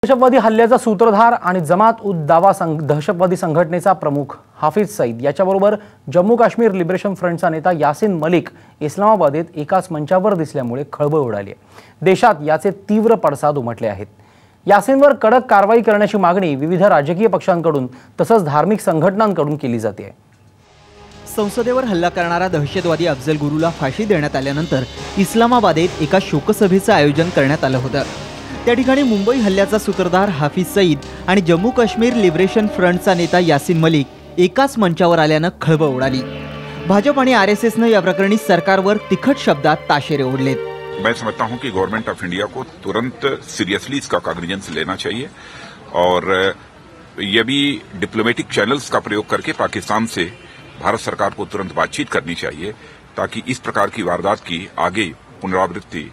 दहशतवादी हल्ल्याचा सूत्रधार आणि जमात उद दावा दहशतवादी संघटनेचा प्रमुख हाफिज सईद याच्याबरोबर जम्मू काश्मीर लिबरेशन फ्रंटचा नेता यासिन मलिक इस्लामाबादेत एकाच मंचावर दिसल्यामुळे खळबळ उडाली आहे। देशात याचे तीव्र पडसाद उमटले आहेत। यासिनवर कडक कारवाई करण्याची मागणी विविध राजकीय पक्षांकडून तसंच धार्मिक संघटनांकडून केली जाते। संसदेवर हल्ला करणारा दहशतवादी अफजल गुरुला फाशी देण्यात आल्यानंतर इस्लामाबादेत एका शोकसभेचं आयोजन करण्यात आलं होतं। त्या ठिकाणी मुंबई हल्ल्याचा सूत्रधार हाफिज सईद आणि जम्मू काश्मीर लिबरेशन फ्रंटचा नेता यासिन मलिक एकाच मंचावर आल्यानं खळबळ उडाली। भाजप आणि आरएसएसनं या प्रकरणी सरकारवर तिखट शब्दात ताशेरे ओढलेत। मैं समझता हूं कि गवर्नमेंट ऑफ इंडिया को तुरंत सीरियसली इसका कॉग्निजेंस लेना चाहिए और ये भी डिप्लोमेटिक चैनल्स का प्रयोग करके पाकिस्तान से भारत सरकार को तुरंत बातचीत करनी चाहिए ताकि इस प्रकार की वारदात की आगे पुनरावृत्ति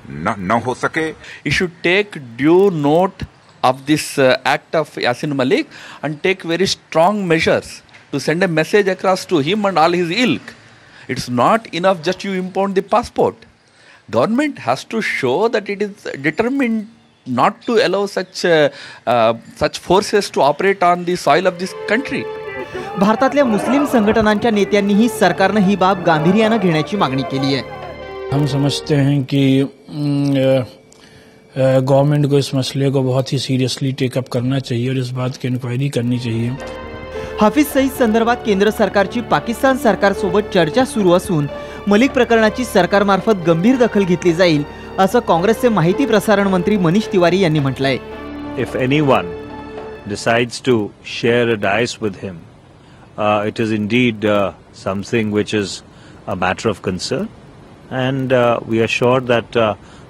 न हो सके। You should take due note of this act of Yasin Malik and take very strong measures to send a message across to him and all his ilk. It's not enough just you impound the passport. Government has to show that it is determined not to allow such forces to operate on the soil of this country. भारतातल्या मुस्लिम संघटनांच्या नेत्यांनीही सरकारनं ही बाब गांभीर्यानं घेण्याची मागणी केली आहे। हम समझते हैं कि गवर्नमेंट को इस मसले को बहुत ही सीरियसली टेकअप करना चाहिए और इस बात की इंक्वायरी करनी चाहिए। हाफिज सईद संदर्भात केंद्र सरकारची पाकिस्तान सरकारसोबत चर्चा सुरू असून मलिक प्रकरणाची सरकारमार्फत गंभीर दखल घेतली जाईल असं काँग्रेसचे माहिती प्रसारण मंत्री मनीष तिवारी यांनी म्हटलंय। If anyone decides to share a dais with him, it is indeed something which is a matter of concern. And we are sure that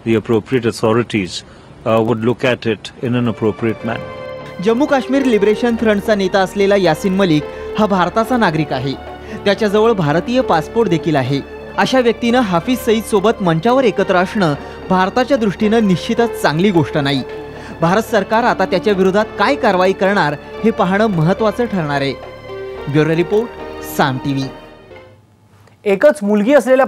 the appropriate authorities would look at it in an appropriate manner. Jammu Kashmir liberation फ्रंटचा नेता असलेला यासिन मलिक हा भारताचा नागरिक आहे। त्याच्याजवळ भारतीय passport देखील आहे। अशा व्यक्तीनं हाफिज सईद सोबत मंचावर एकत्र असणं भारताच्या दृष्टीनं निश्चितच चांगली गोष्ट नाही। भारत सरकार आता त्याच्या विरोधात काय कारवाई करणार हे पाहणं महत्त्वाचं ठरणार आहे। ब्युरो रिपोर्ट, साम टीव्ही। एकच मुलगी असलेल्या